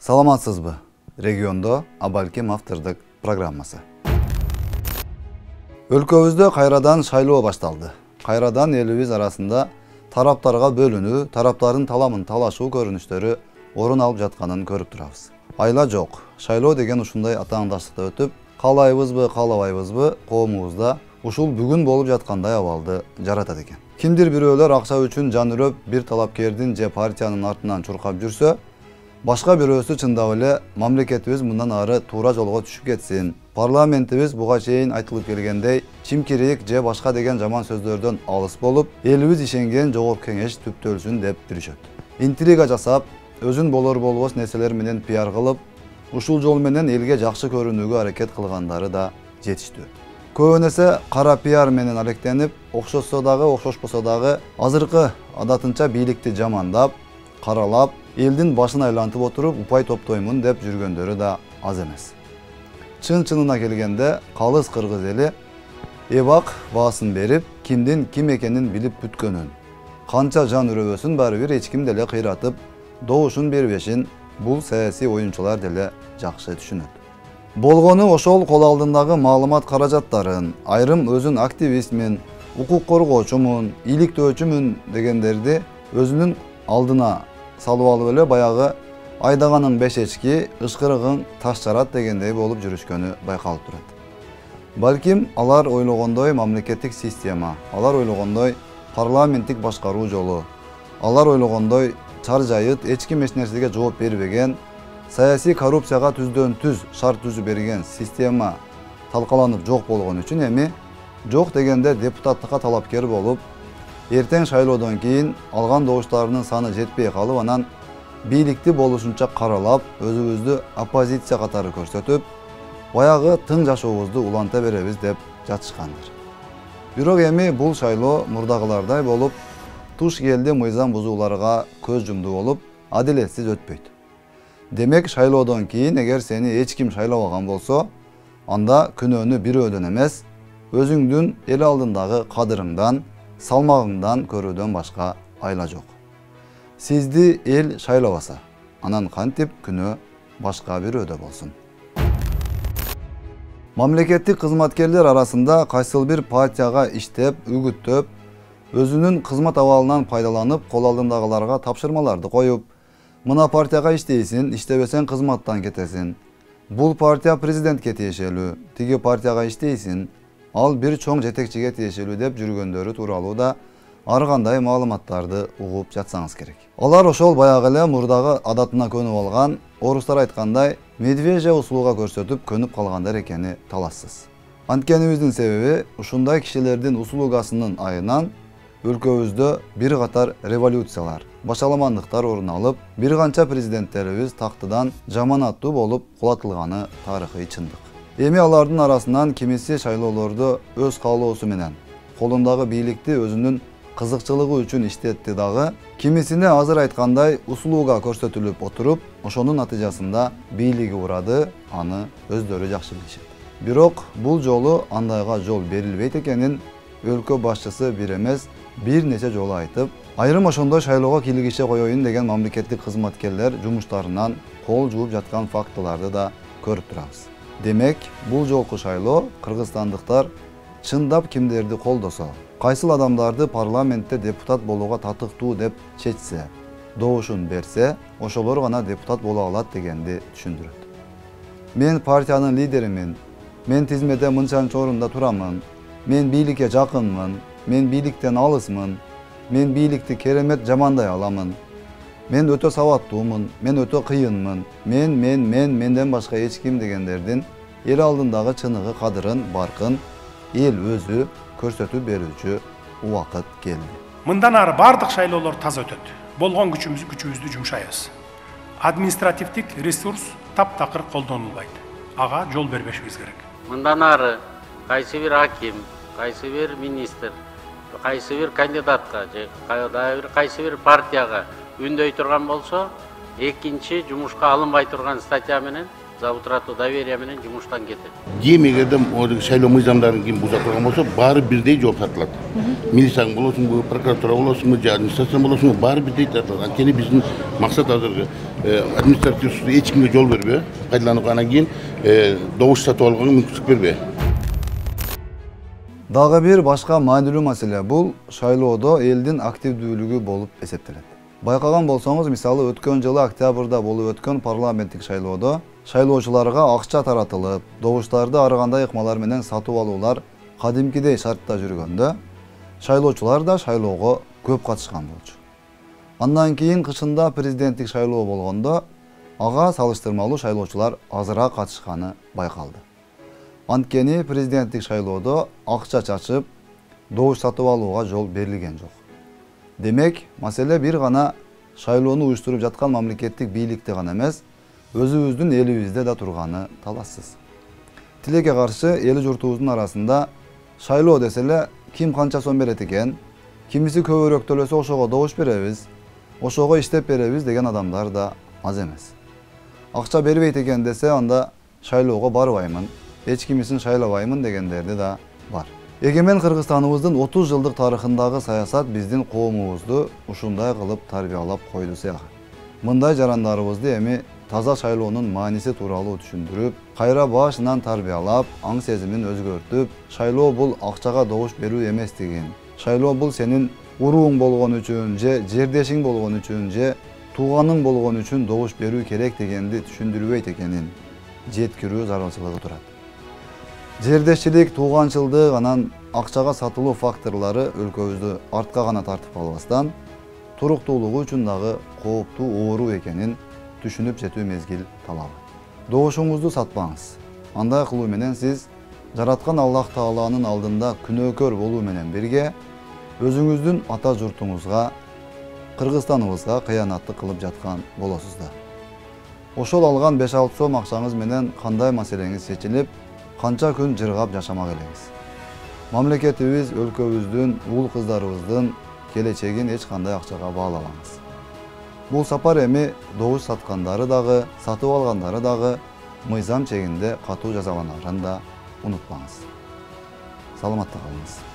Саламатсызбы? Региондо Абалким автордук программасы. Өлкөбүздө кайрадан шайлоо башталды. Кайрадан элибиз арасында тараптарга бөлүнүү, тараптардын таламын талашуу көрүнүштөрү орун алып жатканын көрүп турабыз. Айла жок. Шайлоо деген ушундай атаандаштыкта өтүп, каалайбызбы, каалабайбызбы, коомубузда ушул бүгүн болуп жаткандай абалды жаратат экен. Кимдир бирөөлөр акча үчүн жан үрөп, бир талапкердин же партиянын артынан чуркап жүрсө, башка бирөөсү чындап эле мамлекетибиз мындан ары туура жолго түшүп кетсин. Парламентибиз буга чейин айтылып келгендей чимкирик же башка деген жаман сөздөрдөн алыс болуп, элибиз ишенген жогорку кеңеш түптөлсүн деп жүрүшөт. Интрига жасап, өзүн болор болбос нерселер менен пиар кылып, ушул жол менен элге жакшы көрүнүүгө аракет кылгандары да жетиштүү. Көбүнесе кара пиар менен алектенип, окшошсо дагы, окшошпосо дагы азыркы адатынча бийликти жамандап, каралап, элдин башын айлантып отуруп упай топтоймун деп жүргөндөрү да аз эмес. Чын-чынына келгенде калыс кыргыз эли эбак баасын берип, кимдин ким экенин билип бүткөнүн, канча жан үрөбөсүн баары бир эч ким деле кыйратып, добушун бербешин бул саясий оюнчулар деле жакшы түшүнөт. Болгону ошол кол алдындагы маалымат каражаттарын, айрым өзүн активистмин, укук коргоочумун, иликтөөчүмүн дегендерди өзүнүн алдына салып алып эле баягы айдаганын бешечки, ышкырыгың таш жарат дегендей болуп жүрүшкөнү байкалып турат. Балким алар ойлогондой мамлекеттик система, алар ойлогондой парламенттик башкаруу жолу, алар ойлогондой чаржайыт эч ким эч нерсеге жооп бербеген, саясий коррупцияга түздөн түз шарт түзүп берген система талкаланып жок болгон үчүн эми жок дегенде депутаттыкка талапкер болуп, эртең шайлоодон кийин алган добуштарынын саны жетпей калып, анан бийликти болушунча каралап, өзүбүздү оппозиция катары көрсөтүп, баягы тың жашообузду уланта беребиз деп жатышкандыр. Бирок эми бул шайлоо мурдагылардай болуп, туш келди мыйзам бузууларга көз жумду болуп, адилетсиз өтпөйт. Демек шайлоодон кийин эгер сени эч ким шайлабаган болсо, анда күнөөнү бирөөдөн эмес, өзүңдүн эл алдындагы кадырыңдан, салмагыңдан көрүүдөн башка айла жок. Сизди эл шайлабаса, анан кантип күнөө башка бирөөдө болсун. Мамлекеттик кызматкерлер арасында кайсыл бир партияга иштеп, үгүттөп, өзүнүн кызмат абалынан пайдаланып, кол алдындагыларга тапшырмаларды коюп, мына партияга иштейсин, иштебесең кызматтан кетесин. Бул партия президентке тиешелүү, тиги партияга иштейсин, ал бир чоң жетекчиге тиешелүү деп жүргөндөрү тууралуу да ар кандай маалыматтарды угуп жатсаңыз керек. Алар ошол баягы эле мурдагы адатына көнүп алган, орустар айткандай, медвежья услуга көрсөтүп көнүп калгандар экени талассыз. Анткенибиздин себеби ушундай кишилердин услугасынын айынан өлкөбүздө бир катар революциялар, башаламандыктар орун алып, бир канча президенттерибиз тактыдан жаманаттуу болуп кулатылганы тарыхый чындык. Эми алардын арасынан кимиси шайлоолорду өз каалоосу менен, колундагы бийликти өзүнүн кызыкчылыгы үчүн иштетти дагы, кимисине азыр айткандай услуга көрсөтүлүп отуруп, ошонун натыйжасында бийлиги урады, аны өздөрү жакшы билишет. Бирок бул жолу андайга жол берилбейт экенин өлкө башчысы бир эмес, бир нече жолу айтып, айрым ошондой шайлоого кийлигише коеюн деген мамлекеттик кызматкерлер жумуштарынан кол жууп жаткан фактыларды да көрүп турабыз. Демек, бул жолку шайлоо кыргызстандыктар чындап кимдерди колдосо, кайсыл адамдарды парламентте депутат болууга татыктуу деп чечсе, добушун берсе, ошолор гана депутат боло алат дегенди түшүндүрөт. Мен партиянын лидеримин, мен тизмеде мынчанчы орунда турамын, мен бийликке жакынмын, мен бийликтен алысмын, мен бийликти керемет жамандай аламын, мен өтө сабаттуумун, мен өтө кыйынмын, менден башка эч ким дегендердин эл алдындагы чыныгы кадырын, баркын эл өзү көрсөтүп берүүчү убакыт келди. Мындан ары бардык шайлоолор таза өтөт. Болгон күчүбүздү жумшайбыз. Административдик ресурс таптакыр колдонулбайт. Ага жол бербешибиз керек. Мындан ары кайсы бир аким, кайсы бир министр, кайсы бир кандидатка же кайсы бир партияга үндөй турган болсо, экинчи жумушка алынбай турган статья менен завтра доверие менен жумуштан кетет. Ким эгерде шайлоо мыйзамдарын ким буза турган болсо, баары бирдей жооп тартылат. Милицияң болосуңбу, прокуратура болосуңбу, же администрация болосуңбу, баары бирдей тартылат. Анткени биздин максат азыркы административ суд эч кимге жол бербей, пайдаланууга анан кийин добуш сатып алганга мүмкүнчүлүк бербей. Дагы бир башка маанилүү маселе бул шайлоодо элдин активдүүлүгү болуп эсептелет. Байкаган болсоңуз, мисалы өткөн жылы октябрда болуп өткөн парламенттик шайлоодо шайлоочуларга акча таратылып, добуштарды ар кандай ыкмалар менен сатып алуулар кадимкидей шартта жүргөндө, шайлоочулар да шайлоого көп катышкан болчу. Андан кийин кышында президенттик шайлоо болгондо, ага салыштырмалуу шайлоочулар азыраак катышканы байкалды. Анткени президенттик шайлоодо акча чачып, добуш сатып алууга жол берилген жок. Демек, маселе бир гана шайлоону уюштуруп жаткан мамлекеттик бийликте гана эмес, өзүбүздүн элибизде да турганы талассыз. Тилекке каршы эл журтубуздун арасында шайлоо десе эле ким канча сом берет экен, кимиси көбүрөөк төлөсө ошого добуш беребиз, ошого иштеп беребиз деген адамдар да аз эмес. Акча бербейт экен десе, анда шайлоого барбаймын, эч кимисин шайлабаймын дегендерди да бар. Эгемен Кыргызстаныбыздын 30 жылдык тарыхындагы саясат биздин коомубузду ушундай кылып тарбиялап койду сыяга. Мындай жарандарыбызды эми таза шайлоонун мааниси тууралуу түшүндүрүп, кайра башынан тарбиялап, аң сезимин өзгөртүп, шайлоо бул акчага добуш берүү эместигин, шайлоо бул сенин урууң болгон үчүн, же жердешиң болгон үчүн, же тууганың болгон үчүн добуш берүү керек дегенди түшүндүрбөйт экенин жеткирүү зарылчылыгы турат. Жердешчилик, тууганчылдык, анан акчага сатылуу факторлору өлкөбүздү артка гана тартып калбастан, туруктуулугу үчүн дагы кооптуу оору экенин түшүнүп жетүү мезгил талабы. Добушуңузду сатпаңыз. Андай кылуу менен сиз жараткан Аллах Тааланын алдында күнөөкөр болуу менен бирге өзүңүздүн ата журтуңузга, Кыргызстаныбызга кыянаттык кылып жаткан болосуздар. Ошол алган 5-6 сом акчаңыз менен кандай маселеңиз чечилип, канча күн жыргап жашамак элеңиз. Мамлекетибиз, өлкөбүздүн, уул кыздарыбыздын келечегин эч кандай акчага баалабаңыз. Бул сапар эми добуш саткандары дагы, сатып алгандары дагы мыйзам чегинде катуу жазаланарын да унутпаңыз. Саламатта калыңыз.